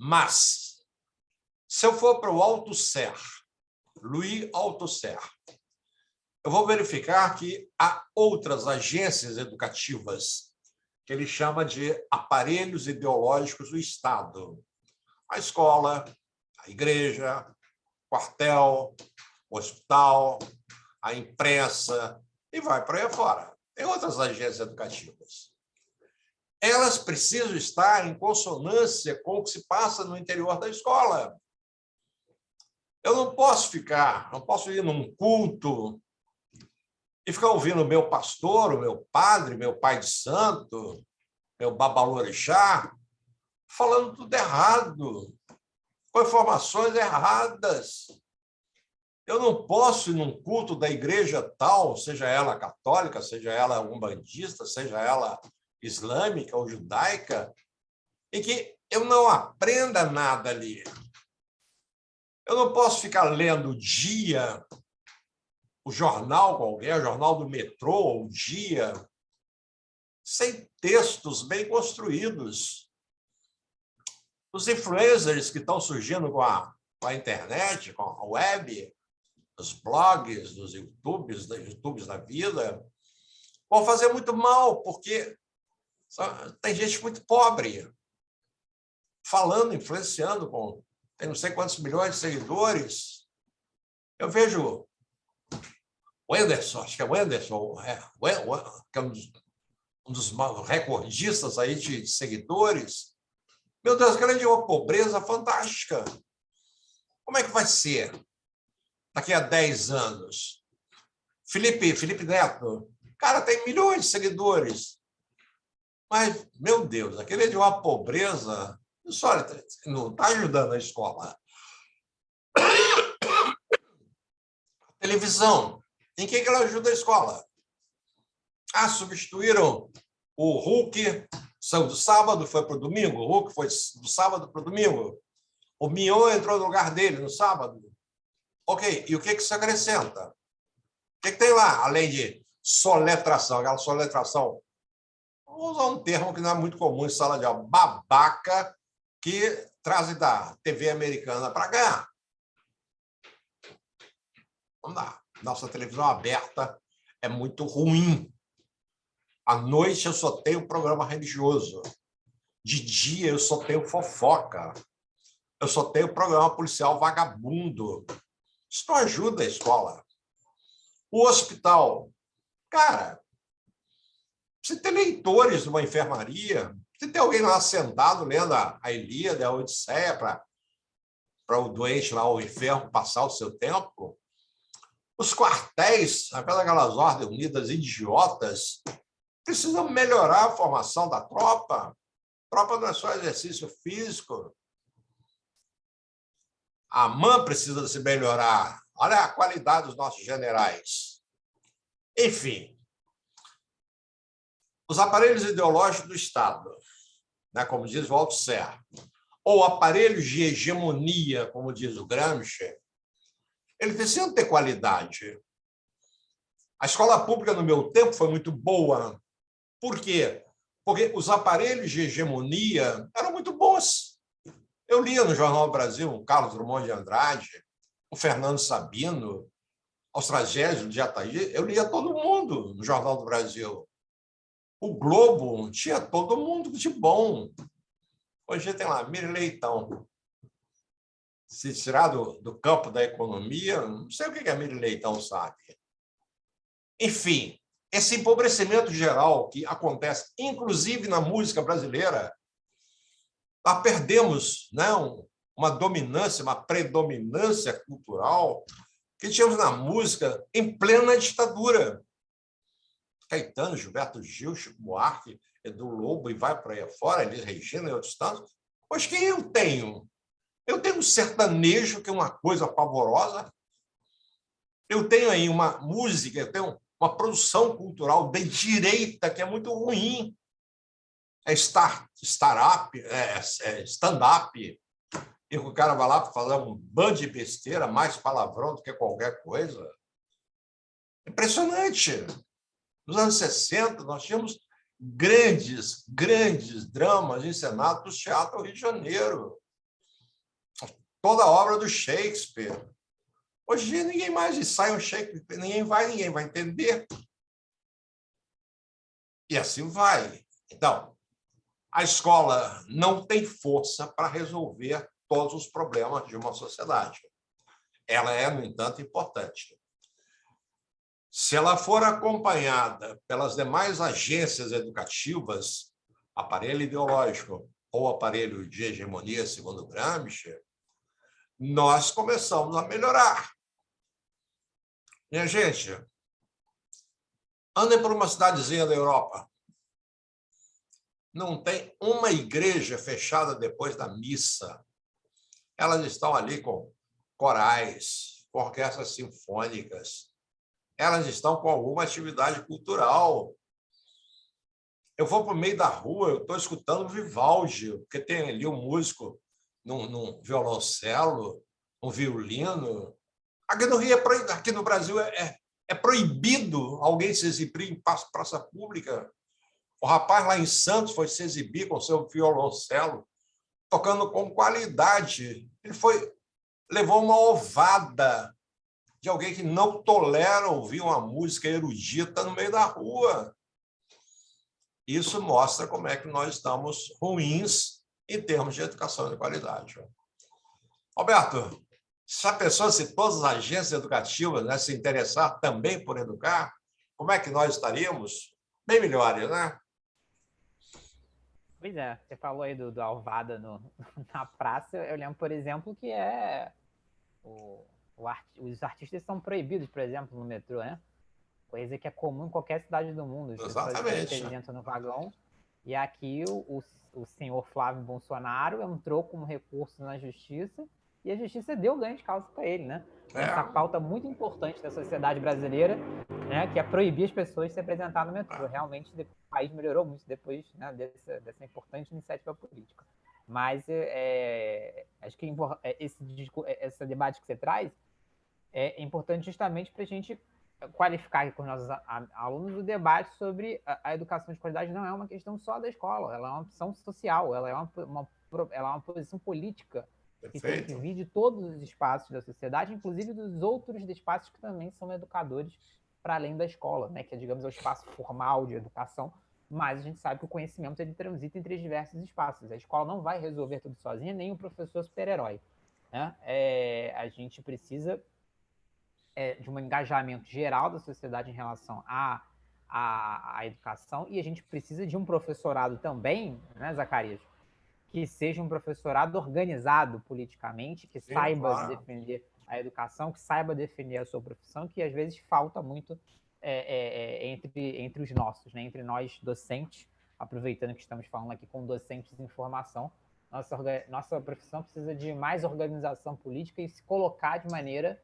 Mas, se eu for para o Althusser, Louis Althusser, eu vou verificar que há outras agências educativas que ele chama de aparelhos ideológicos do Estado. A escola, a igreja, o quartel, o hospital, a imprensa, e vai para aí fora. Tem outras agências educativas. Elas precisam estar em consonância com o que se passa no interior da escola. Eu não posso ir num culto e ficar ouvindo o meu pastor, o meu padre, meu pai de santo, meu babalorixá, falando tudo errado, com informações erradas. Eu não posso ir num culto da igreja tal, seja ela católica, seja ela umbandista, seja ela islâmica ou judaica, em que eu não aprenda nada ali. Eu não posso ficar lendo o Dia, o jornal qualquer, o jornal do metrô, o Dia, sem textos bem construídos. Os influencers que estão surgindo com a internet, com a web, os blogs, os YouTubes da vida, vão fazer muito mal, porque tem gente muito pobre falando, influenciando, tem não sei quantos milhões de seguidores. Eu vejo o Whindersson, acho que é o Whindersson, que é um dos recordistas aí de seguidores. Meu Deus, aquela é uma pobreza fantástica. Como é que vai ser daqui a 10 anos? Felipe Neto, cara, tem milhões de seguidores. Mas, meu Deus, aquele é de uma pobreza. Isso, olha, não está ajudando a escola. A televisão, em que ela ajuda a escola? Substituíram o Hulk, saiu do sábado, foi para o domingo. O Hulk foi do sábado para o domingo. O Mion entrou no lugar dele no sábado. Ok, e o que isso acrescenta? O que tem lá, além de soletração? Aquela soletração, vou usar um termo que não é muito comum em sala de aula, babaca, que trazem da TV americana para cá. Não dá. Nossa televisão aberta é muito ruim. À noite eu só tenho programa religioso. De dia eu só tenho fofoca. Eu só tenho programa policial vagabundo. Isso não ajuda a escola. O hospital. Cara, você tem leitores numa enfermaria, você tem alguém lá sentado lendo a Ilíada, a Odisseia, para o doente lá, o enfermo, passar o seu tempo. Os quartéis, aquelas ordens unidas idiotas, precisam melhorar a formação da tropa. A tropa não é só exercício físico. A AMAN precisa se melhorar. Olha a qualidade dos nossos generais. Enfim, os aparelhos ideológicos do Estado, né, como diz o Althusser, ou aparelhos de hegemonia, como diz o Gramsci, eles precisam ter qualidade. A escola pública, no meu tempo, foi muito boa. Por quê? Porque os aparelhos de hegemonia eram muito bons. Eu lia no Jornal do Brasil o Carlos Drummond de Andrade, o Fernando Sabino, aos tragédias de Jataí. Eu lia todo mundo no Jornal do Brasil. O Globo tinha todo mundo de bom. Hoje tem lá, Miri Leitão. Se tirar do campo da economia, não sei o que a Miri Leitão sabe. Enfim, esse empobrecimento geral que acontece, inclusive na música brasileira, nós perdemos, né, uma dominância, uma predominância cultural que tínhamos na música em plena ditadura. Caetano, Gilberto Gil, Chico Buarque, Edu Lobo, e vai para aí afora, Elis Regina e outros tantos. Pois quem eu tenho? Eu tenho um sertanejo, que é uma coisa pavorosa. Eu tenho aí uma música, eu tenho uma produção cultural de direita que é muito ruim. É stand-up, e o cara vai lá para fazer um bando de besteira, mais palavrão do que qualquer coisa. Impressionante. Nos anos 60, nós tínhamos grandes dramas encenados do Teatro Rio de Janeiro. Toda a obra do Shakespeare. Hoje em dia, ninguém mais ensaia um Shakespeare, ninguém vai entender. E assim vai. Então, a escola não tem força para resolver todos os problemas de uma sociedade. Ela é, no entanto, importante. Se ela for acompanhada pelas demais agências educativas, aparelho ideológico ou aparelho de hegemonia, segundo Gramsci, nós começamos a melhorar. Minha gente, andem por uma cidadezinha da Europa. Não tem uma igreja fechada depois da missa. Elas estão ali com corais, com orquestras sinfônicas. Elas estão com alguma atividade cultural. Eu vou para o meio da rua, eu estou escutando Vivaldi, porque tem ali um músico num violoncelo, um violino. Aqui no Rio, aqui no Brasil, é proibido alguém se exibir em praça pública. O rapaz lá em Santos foi se exibir com seu violoncelo tocando com qualidade. Ele levou uma ovada de alguém que não tolera ouvir uma música erudita no meio da rua. Isso mostra como é que nós estamos ruins em termos de educação de qualidade. Roberto, já pensou se todas as agências educativas, né, se interessar também por educar, como é que nós estaríamos? Bem melhores, né? Pois é, você falou aí do Alvada na praça. Eu lembro, por exemplo, que os artistas são proibidos, por exemplo, no metrô, né? Coisa que é comum em qualquer cidade do mundo. As pessoas se Exatamente. apresentam no vagão. E aqui o senhor Flávio Bolsonaro entrou com um recurso na justiça e a justiça deu ganho de causa para ele, né? Essa pauta muito importante da sociedade brasileira, né, que é proibir as pessoas de se apresentar no metrô. Realmente o país melhorou muito depois, né, dessa importante iniciativa política. Mas acho que esse debate que você traz é importante justamente para a gente qualificar aqui com os nossos alunos o debate sobre a educação de qualidade. Não é uma questão só da escola, ela é uma opção social, ela é uma posição política que tem que vir de todos os espaços da sociedade, inclusive dos outros espaços que também são educadores para além da escola, né? Que é, digamos, o espaço formal de educação, mas a gente sabe que o conhecimento ele transita entre os diversos espaços. A escola não vai resolver tudo sozinha, nem o professor super-herói, né? A gente precisa de um engajamento geral da sociedade em relação à educação, e a gente precisa de um professorado também, né, Zacarias, que seja um professorado organizado politicamente, que saiba defender a educação, que saiba defender a sua profissão, que às vezes falta muito entre os nossos, né, entre nós docentes, aproveitando que estamos falando aqui com docentes em formação. Nossa profissão precisa de mais organização política e se colocar de maneira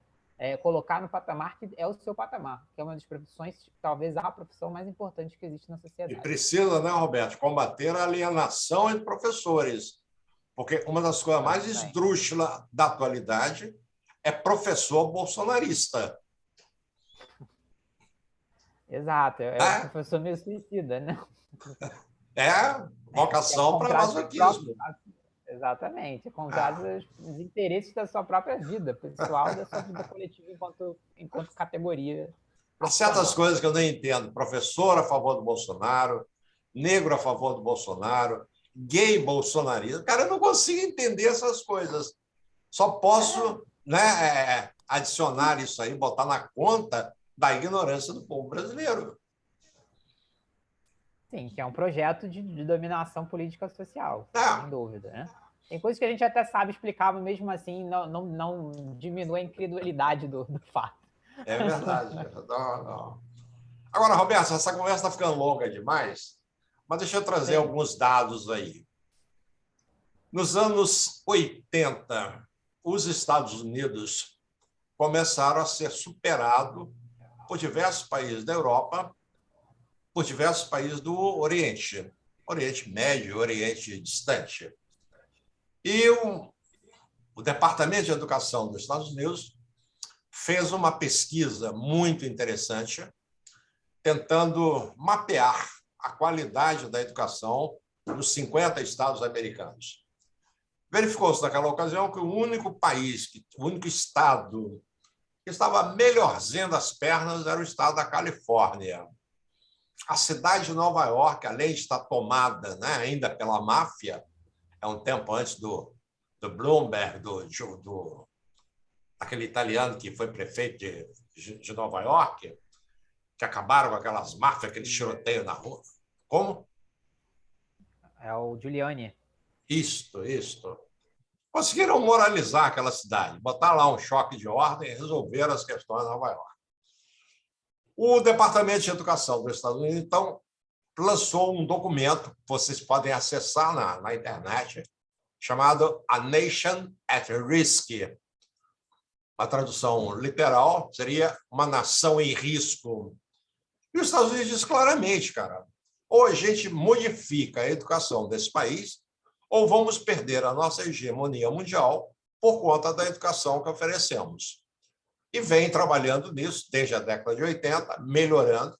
colocar no patamar que é o seu patamar, que é uma das profissões, talvez a profissão mais importante que existe na sociedade. E precisa, né, Roberto, combater a alienação entre professores, porque uma das coisas mais esdrúxulas da atualidade é professor bolsonarista. Exato, o professor meio suicida, né? Vocação para masoquismo. Exatamente, contrário os interesses da sua própria vida pessoal, da sua vida coletiva enquanto categoria. Há certas coisas que eu não entendo. Professor a favor do Bolsonaro, negro a favor do Bolsonaro, gay bolsonarista. Cara, eu não consigo entender essas coisas. Só posso adicionar isso aí, botar na conta da ignorância do povo brasileiro. Sim, que é um projeto de dominação política social, sem dúvida, né? Tem coisas que a gente até sabe explicar, mas mesmo assim não diminui a incredulidade do fato. É verdade. Não. Agora, Roberto, essa conversa está ficando longa demais, mas deixa eu trazer alguns dados aí. Nos anos 80, os Estados Unidos começaram a ser superados por diversos países da Europa, por diversos países do Oriente Médio, Oriente Distante. E o Departamento de Educação dos Estados Unidos fez uma pesquisa muito interessante, tentando mapear a qualidade da educação nos 50 estados americanos. Verificou-se naquela ocasião que o único estado que estava melhorzinho das pernas era o estado da Califórnia. A cidade de Nova York, além de estar tomada, né, ainda pela máfia, é um tempo antes do Bloomberg, aquele italiano que foi prefeito de Nova York, que acabaram com aquelas máfias, aquele tiroteio na rua. Como? É o Giuliani. Isto. Conseguiram moralizar aquela cidade, botar lá um choque de ordem e resolver as questões de Nova York. O Departamento de Educação dos Estados Unidos, então, lançou um documento que vocês podem acessar na internet, chamado A Nation at Risk. A tradução literal seria uma nação em risco. E os Estados Unidos diz claramente, cara, ou a gente modifica a educação desse país, ou vamos perder a nossa hegemonia mundial por conta da educação que oferecemos. E vem trabalhando nisso desde a década de 80, melhorando,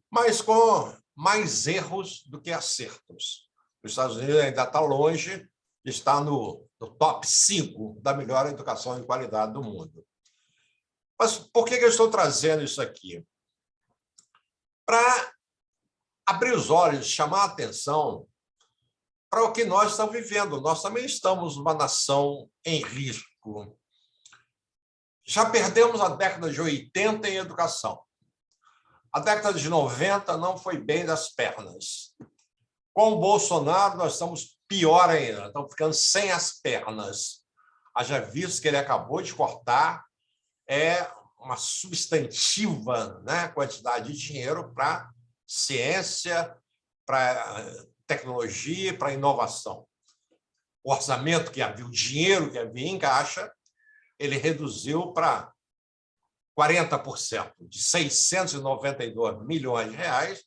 mas com mais erros do que acertos. Os Estados Unidos ainda está longe está no top 5 da melhor educação de qualidade do mundo. Mas por que eu estou trazendo isso aqui? Para abrir os olhos, chamar a atenção para o que nós estamos vivendo. Nós também estamos uma nação em risco. Já perdemos a década de 80 em educação. A década de 90 não foi bem das pernas. Com o Bolsonaro, nós estamos pior ainda, estamos ficando sem as pernas. Haja visto que ele acabou de cortar uma substantiva, né, quantidade de dinheiro para ciência, para tecnologia, para inovação. O orçamento que havia, o dinheiro que havia em caixa, ele reduziu para 40%, de 692 milhões de reais,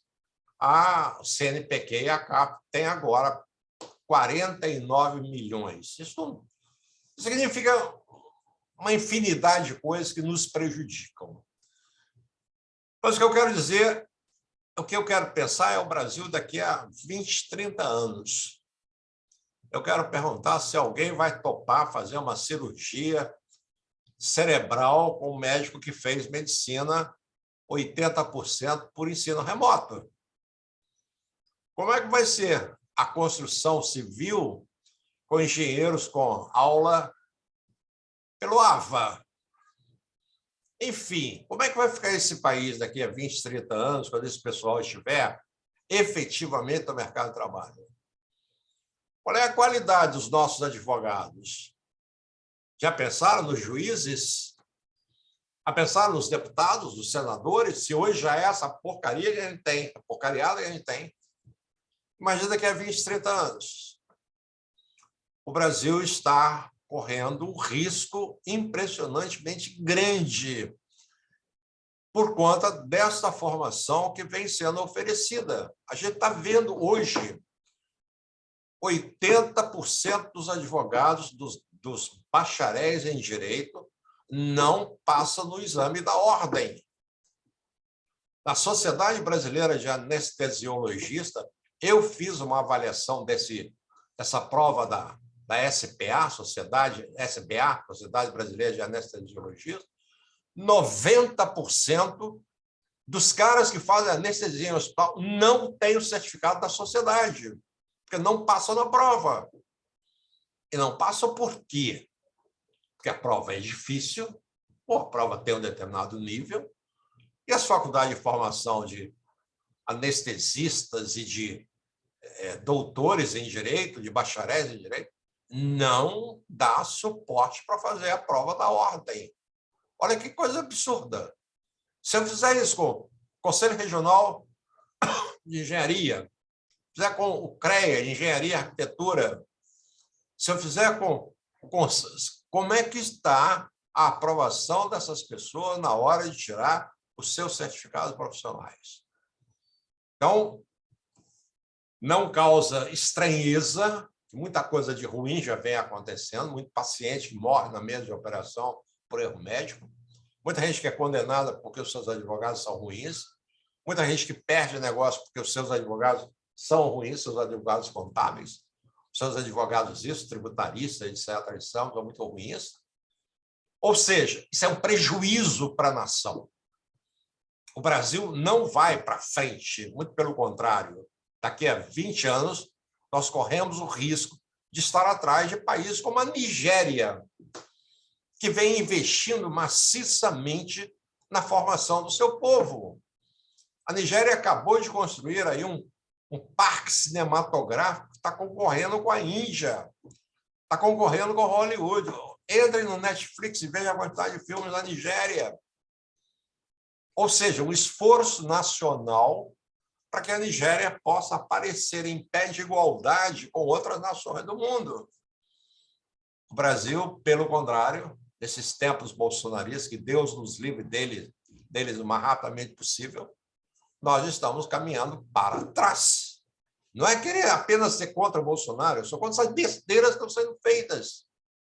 a CNPq e a CAP têm agora 49 milhões. Isso significa uma infinidade de coisas que nos prejudicam. Mas o que eu quero dizer, o que eu quero pensar é o Brasil daqui a 20, 30 anos. Eu quero perguntar se alguém vai topar fazer uma cirurgia cerebral com um médico que fez medicina 80% por ensino remoto. Como é que vai ser a construção civil com engenheiros com aula pelo AVA? Enfim, como é que vai ficar esse país daqui a 20, 30 anos, quando esse pessoal estiver efetivamente no mercado de trabalho? Qual é a qualidade dos nossos advogados? Já pensaram nos juízes? Já pensaram nos deputados, nos senadores? Se hoje já é essa porcaria que a gente tem, a porcariada que a gente tem, imagina daqui a 20, 30 anos. O Brasil está correndo um risco impressionantemente grande por conta dessa formação que vem sendo oferecida. A gente está vendo hoje 80% dos advogados, dos bacharéis em direito, não passam no exame da ordem. Na Sociedade Brasileira de Anestesiologista, eu fiz uma avaliação dessa prova da SBA, Sociedade Brasileira de Anestesiologia. 90% dos caras que fazem anestesia em hospital não têm o certificado da sociedade, porque não passam na prova. E não passam por quê? Porque a prova é difícil, ou a prova tem um determinado nível, e as faculdades de formação de anestesistas e de doutores em direito, de bacharéis em direito, não dá suporte para fazer a prova da ordem. Olha que coisa absurda. Se eu fizer isso com o Conselho Regional de Engenharia, fizer com o CREA, de Engenharia e Arquitetura, se eu fizer como é que está a aprovação dessas pessoas na hora de tirar os seus certificados profissionais? Então, não causa estranheza, muita coisa de ruim já vem acontecendo, muito paciente que morre na mesa de operação por erro médico, muita gente que é condenada porque os seus advogados são ruins, muita gente que perde negócio porque os seus advogados são ruins, seus advogados contábeis, seus advogados isso, tributaristas, etc., são muito ruins. Ou seja, isso é um prejuízo para a nação. O Brasil não vai para frente, muito pelo contrário. Daqui a 20 anos, nós corremos o risco de estar atrás de países como a Nigéria, que vem investindo maciçamente na formação do seu povo. A Nigéria acabou de construir aí um parque cinematográfico que está concorrendo com a Índia, está concorrendo com Hollywood. Entrem no Netflix e vejam a quantidade de filmes na Nigéria. Ou seja, um esforço nacional para que a Nigéria possa aparecer em pé de igualdade com outras nações do mundo. O Brasil, pelo contrário, nesses tempos bolsonaristas, que Deus nos livre deles o mais rapidamente possível, nós estamos caminhando para trás. Não é querer apenas ser contra o Bolsonaro, eu sou contra essas besteiras que estão sendo feitas.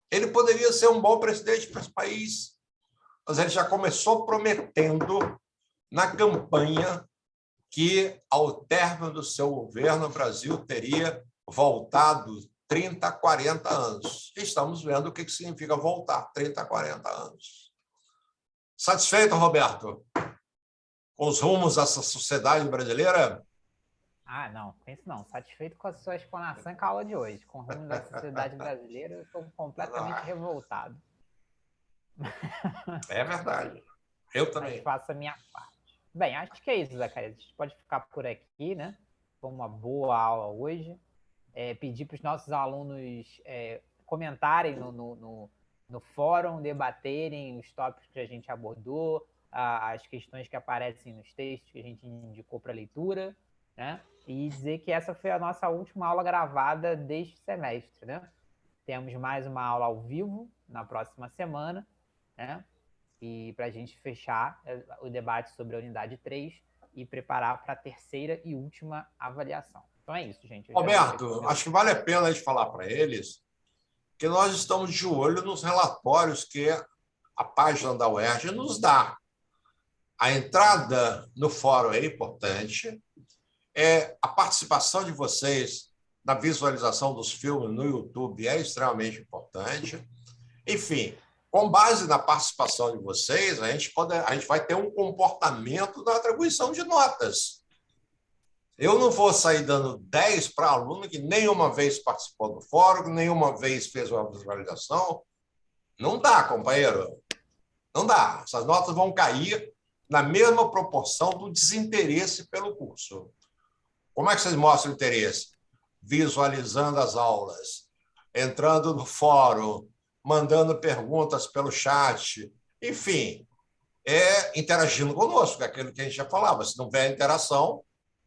Ele poderia ser um bom presidente para esse país, mas ele já começou prometendo na campanha que, ao término do seu governo, o Brasil teria voltado 30, 40 anos. E estamos vendo o que significa voltar 30, 40 anos. Satisfeito, Roberto, com os rumos dessa sociedade brasileira? Ah, não, penso não. Satisfeito com a sua explanação e com a aula de hoje. Com o rumo da sociedade brasileira, eu estou completamente revoltado. É verdade. Eu também. Mas faço a minha parte. Bem, acho que é isso, Zacarias. A gente pode ficar por aqui, né? Foi uma boa aula hoje. Pedir para os nossos alunos comentarem no fórum, debaterem os tópicos que a gente abordou, as questões que aparecem nos textos que a gente indicou para leitura, né? E dizer que essa foi a nossa última aula gravada deste semestre, né? Temos mais uma aula ao vivo na próxima semana, né? E para a gente fechar o debate sobre a unidade 3 e preparar para a terceira e última avaliação. Então é isso, gente. Roberto, acho que vale a pena a gente falar para eles que nós estamos de olho nos relatórios que a página da UERJ nos dá. A entrada no fórum é importante, a participação de vocês na visualização dos filmes no YouTube é extremamente importante. Enfim, com base na participação de vocês, a gente vai ter um comportamento na atribuição de notas. Eu não vou sair dando 10 para aluno que nenhuma vez participou do fórum, que nenhuma vez fez uma visualização. Não dá, companheiro. Não dá. Essas notas vão cair na mesma proporção do desinteresse pelo curso. Como é que vocês mostram interesse? Visualizando as aulas, entrando no fórum, mandando perguntas pelo chat, enfim, interagindo conosco, é aquilo que a gente já falava. Se não houver interação,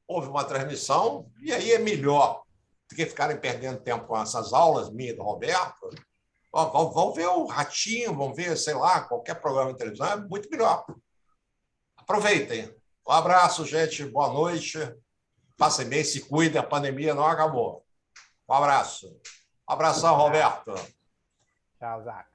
houve uma transmissão, e aí é melhor do que ficarem perdendo tempo com essas aulas minhas do Roberto. Vão ver o Ratinho, vão ver, sei lá, qualquer programa de televisão, é muito melhor. Aproveitem. Um abraço, gente, boa noite. Passem bem, se cuidem, a pandemia não acabou. Um abraço. Um abração, Roberto. Tchau, Zac.